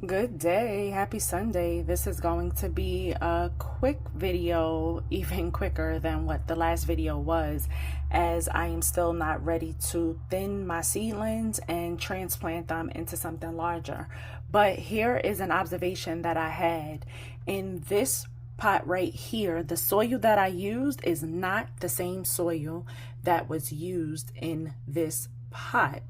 Good day, happy Sunday. This is going to be a quick video, even quicker than what the last video was, as I am still not ready to thin my seedlings and transplant them into something larger. But here is an observation that I had. In this pot right here, the soil that I used is not the same soil that was used in this pot.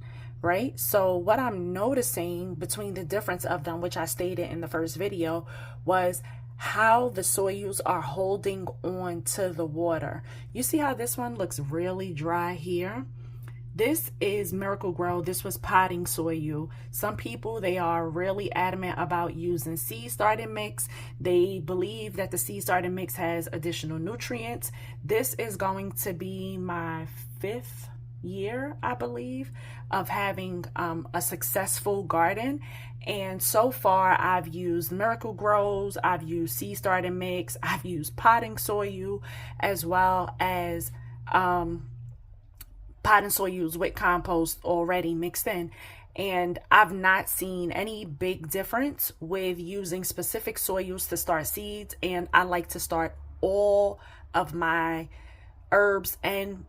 Right? So what I'm noticing between the difference of them, which I stated in the first video, was how the soils are holding on to the water. You see how this one looks really dry here? This is Miracle Grow. This was potting soil. Some people, they are really adamant about using seed starting mix. They believe that the seed starting mix has additional nutrients. This is going to be my 5th year, I believe, of having a successful garden. And so far I've used Miracle Grows, I've used seed starting mix, I've used potting soil, as well as potting soils with compost already mixed in. And I've not seen any big difference with using specific soils to start seeds. And I like to start all of my herbs and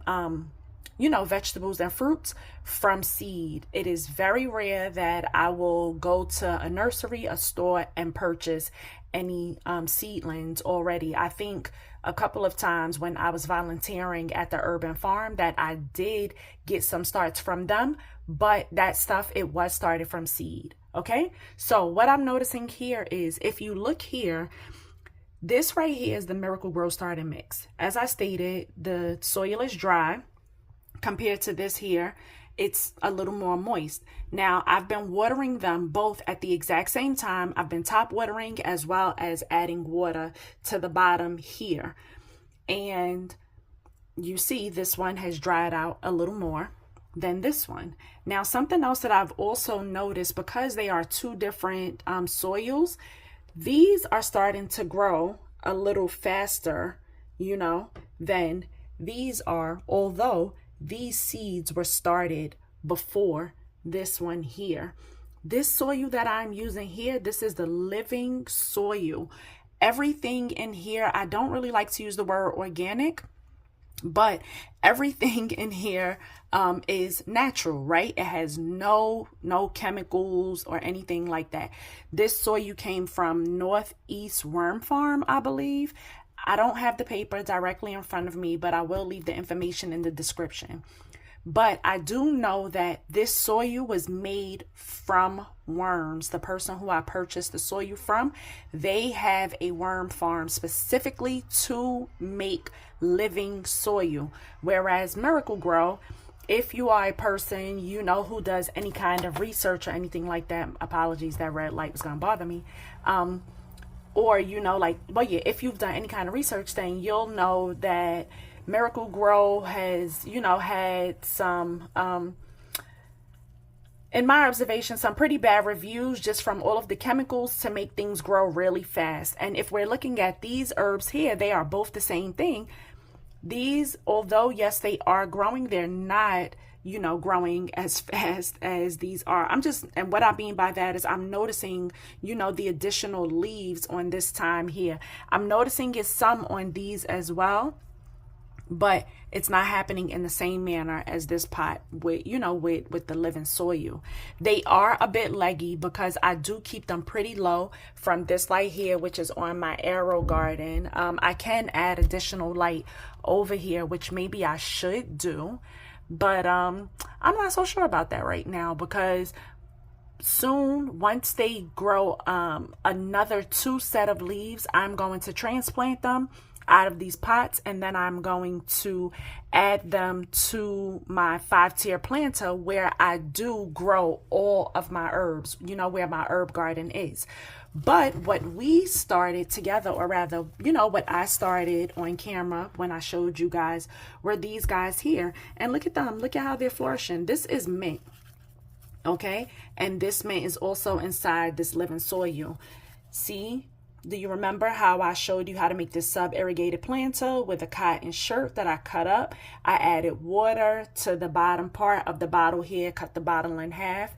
vegetables and fruits from seed. It is very rare that I will go to a nursery, a store, and purchase any seedlings already. I think a couple of times when I was volunteering at the urban farm that I did get some starts from them, but that stuff, it was started from seed. Okay, so what I'm noticing here is, if you look here, this right here is the Miracle Grow starting mix. As I stated, the soil is dry. Compared to this here, it's a little more moist. Now, I've been watering them both at the exact same time. I've been top watering as well as adding water to the bottom here. And you see this one has dried out a little more than this one. Now, something else that I've also noticed, because they are two different soils, these are starting to grow a little faster, than these are, although these seeds were started before this one here. This soil that I'm using here, this is the living soil. Everything in here, I don't really like to use the word organic, but everything in here is natural, right? It has no chemicals or anything like that. This soil came from Northeast Worm Farm, I believe. I don't have the paper directly in front of me, but I will leave the information in the description. But I do know that this soil was made from worms. The person who I purchased the soil from, they have a worm farm specifically to make living soil. Whereas Miracle Grow, if you are a person, who does any kind of research or anything like that, apologies, that red light was going to bother me. Or, if you've done any kind of research, then you'll know that Miracle Grow has, had some, in my observation, some pretty bad reviews just from all of the chemicals to make things grow really fast. And if we're looking at these herbs here, they are both the same thing. These, although, yes, they are growing, they're not growing as fast as these are. And what I mean by that is I'm noticing, the additional leaves on this time here. I'm noticing it's some on these as well, but it's not happening in the same manner as this pot with the living soil. They are a bit leggy because I do keep them pretty low from this light here, which is on my arrow garden. I can add additional light over here, which maybe I should do. But I'm not so sure about that right now, because soon, once they grow another 2 set of leaves, I'm going to transplant them out of these pots, and then I'm going to add them to my 5-tier planter where I do grow all of my herbs, where my herb garden is. But what we started together, or rather, what I started on camera when I showed you guys, were these guys here. And look at them. Look at how they're flourishing. This is mint. Okay. And this mint is also inside this living soil. See? Do you remember how I showed you how to make this sub-irrigated planter with a cotton shirt that I cut up? I added water to the bottom part of the bottle here, cut the bottle in half.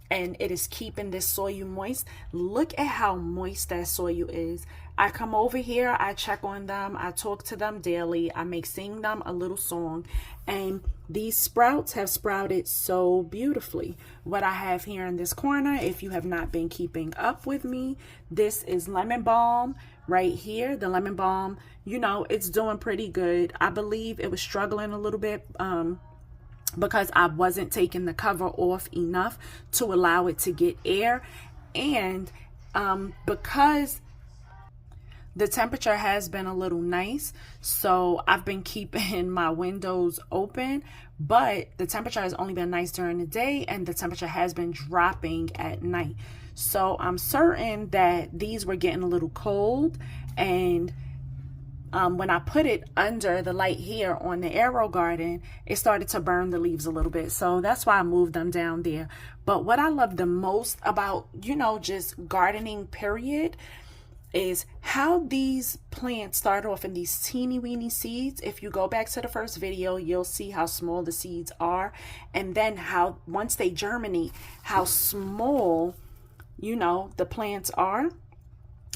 and it is keeping this soil moist. Look at how moist that soil is. I come over here, I check on them, I talk to them daily, I make sing them a little song, and these sprouts have sprouted so beautifully. What I have here in this corner, if you have not been keeping up with me, this is lemon balm right here. The lemon balm, you know, it's doing pretty good. I believe it was struggling a little bit because I wasn't taking the cover off enough to allow it to get air, and because the temperature has been a little nice, so I've been keeping my windows open, but the temperature has only been nice during the day and the temperature has been dropping at night. So I'm certain that these were getting a little cold, and when I put it under the light here on the Aero Garden, it started to burn the leaves a little bit. So that's why I moved them down there. But what I love the most about, you know, just gardening period, is how these plants start off in these teeny weeny seeds. If you go back to the first video, you'll see how small the seeds are, and then how once they germinate, how small, you know, the plants are,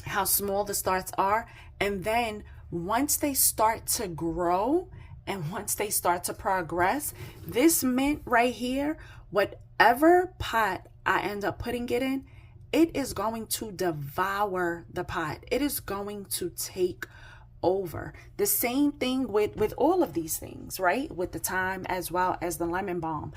how small the starts are, and then once they start to grow and once they start to progress, this mint right here, whatever pot I end up putting it in, it is going to devour the pot. It is going to take over. The same thing with all of these things, right? With the thyme as well as the lemon balm.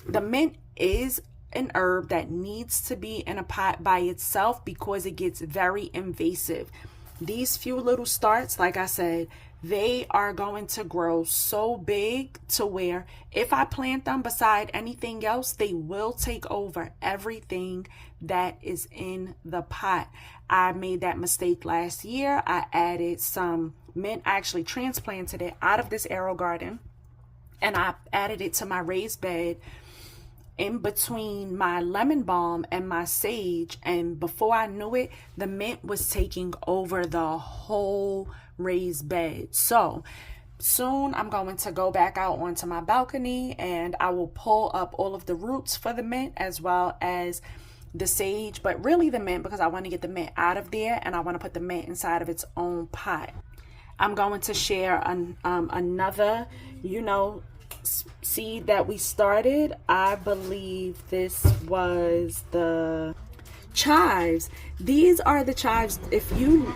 The mint is an herb that needs to be in a pot by itself because it gets very invasive. These few little starts, like I said, they are going to grow so big to where if I plant them beside anything else, they will take over everything that is in the pot. I made that mistake last year. I added some mint. I actually transplanted it out of this Aero Garden, and I added it to my raised bed in between my lemon balm and my sage, and before I knew it, the mint was taking over the whole raised bed. So soon I'm going to go back out onto my balcony and I will pull up all of the roots for the mint as well as the sage, but really the mint, because I want to get the mint out of there and I want to put the mint inside of its own pot. I'm going to share another, you know, seed that we started. I believe this was the chives. These are the chives. If you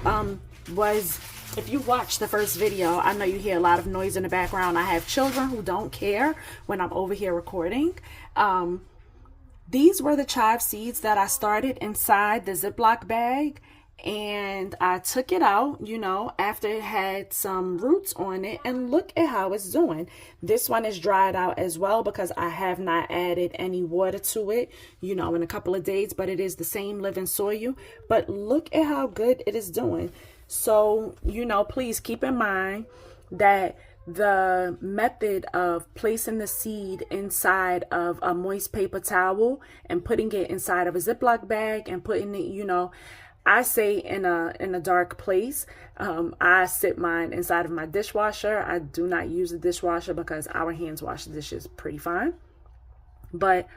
watch the first video, I know you hear a lot of noise in the background. I have children who don't care when I'm over here recording. These were the chive seeds that I started inside the Ziploc bag, and I took it out, you know, after it had some roots on it, and look at how it's doing. This one is dried out as well because I have not added any water to it, you know, in a couple of days, but it is the same living soil. But look at how good it is doing. So, you know, please keep in mind that the method of placing the seed inside of a moist paper towel and putting it inside of a Ziploc bag and putting it, you know, I say in a dark place. I sit mine inside of my dishwasher. I do not use a dishwasher because our hands wash the dishes pretty fine. But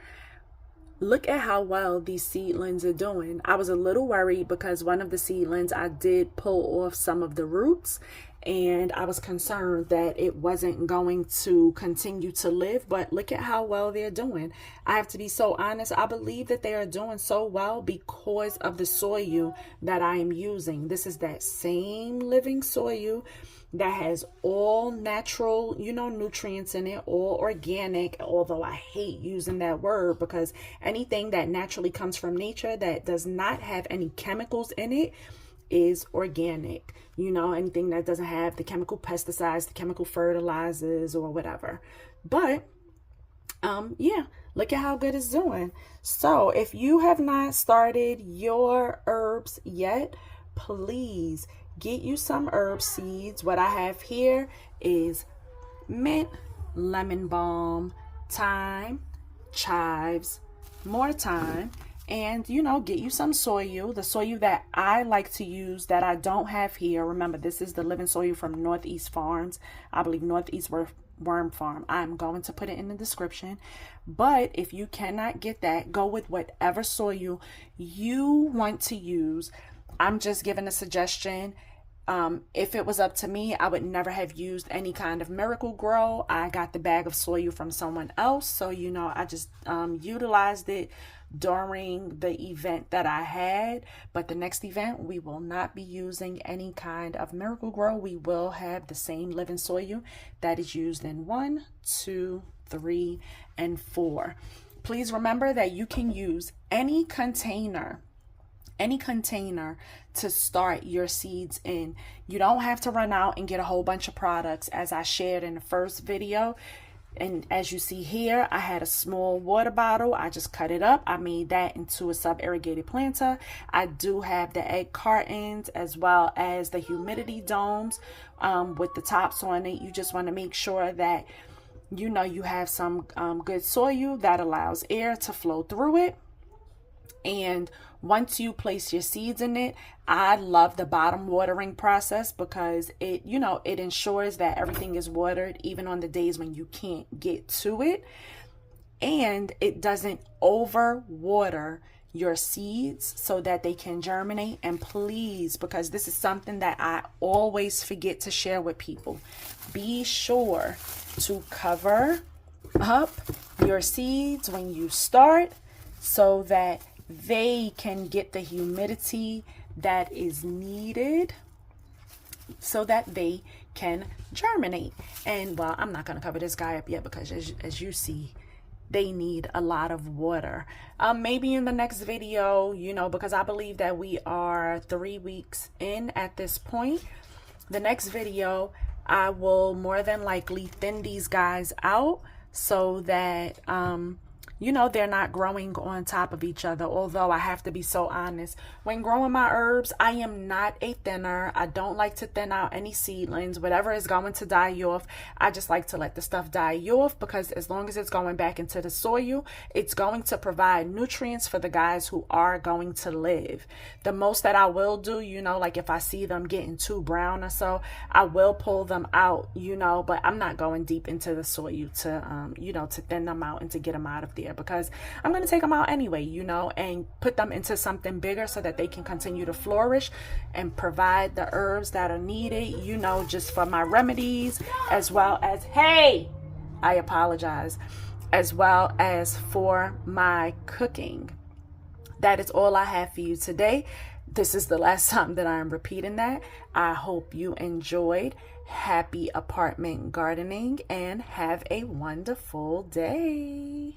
look at how well these seedlings are doing. I was a little worried because one of the seedlings, I did pull off some of the roots, and I was concerned that it wasn't going to continue to live, but look at how well they're doing. I have to be so honest. I believe that they are doing so well because of the soil that I am using. This is that same living soil that has all natural, you know, nutrients in it, all organic, although I hate using that word because anything that naturally comes from nature that does not have any chemicals in it is organic. You know, anything that doesn't have the chemical pesticides, the chemical fertilizers or whatever. But yeah, look at how good it's doing. So if you have not started your herbs yet, please get you some herb seeds. What I have here is mint, lemon balm, thyme, chives, more thyme, and, you know, get you some soil. The soil that I like to use that I don't have here. Remember, this is the living soil from Northeast Farms. I believe Northeast Worm Farm. I'm going to put it in the description. But if you cannot get that, go with whatever soil you want to use. I'm just giving a suggestion. If it was up to me, I would never have used any kind of Miracle Grow. I got the bag of soil from someone else. So, you know, I just utilized it during the event that I had. But the next event, we will not be using any kind of Miracle Grow. We will have the same living soil that is used in 1, 2, 3, and 4. Please remember that you can use any container to start your seeds in. You don't have to run out and get a whole bunch of products, as I shared in the first video. And as you see here, I had a small water bottle. I just cut it up. I made that into a sub-irrigated planter. I do have the egg cartons as well as the humidity domes with the tops on it. You just want to make sure that you know you have some good soil that allows air to flow through it. And once you place your seeds in it, I love the bottom watering process because it, you know, it ensures that everything is watered even on the days when you can't get to it. And it doesn't over water your seeds so that they can germinate. And please, because this is something that I always forget to share with people, be sure to cover up your seeds when you start so that they can get the humidity that is needed so that they can germinate. And well, I'm not going to cover this guy up yet because as you see, they need a lot of water. Maybe in the next video, you know, because I believe that we are 3 weeks in at this point. The next video, I will more than likely thin these guys out so that you know, they're not growing on top of each other. Although I have to be so honest, when growing my herbs, I am not a thinner. I don't like to thin out any seedlings. Whatever is going to die off, I just like to let the stuff die off, because as long as it's going back into the soil, it's going to provide nutrients for the guys who are going to live. The most that I will do, you know, like if I see them getting too brown or so, I will pull them out, you know, but I'm not going deep into the soil to, you know, to thin them out and to get them out of there, because I'm going to take them out anyway, you know, and put them into something bigger so that they can continue to flourish and provide the herbs that are needed, you know, just for my remedies, as well as, hey, I apologize, as well as for my cooking. That is all I have for you today. This is the last time that I am repeating that. I hope you enjoyed. Happy apartment gardening and have a wonderful day.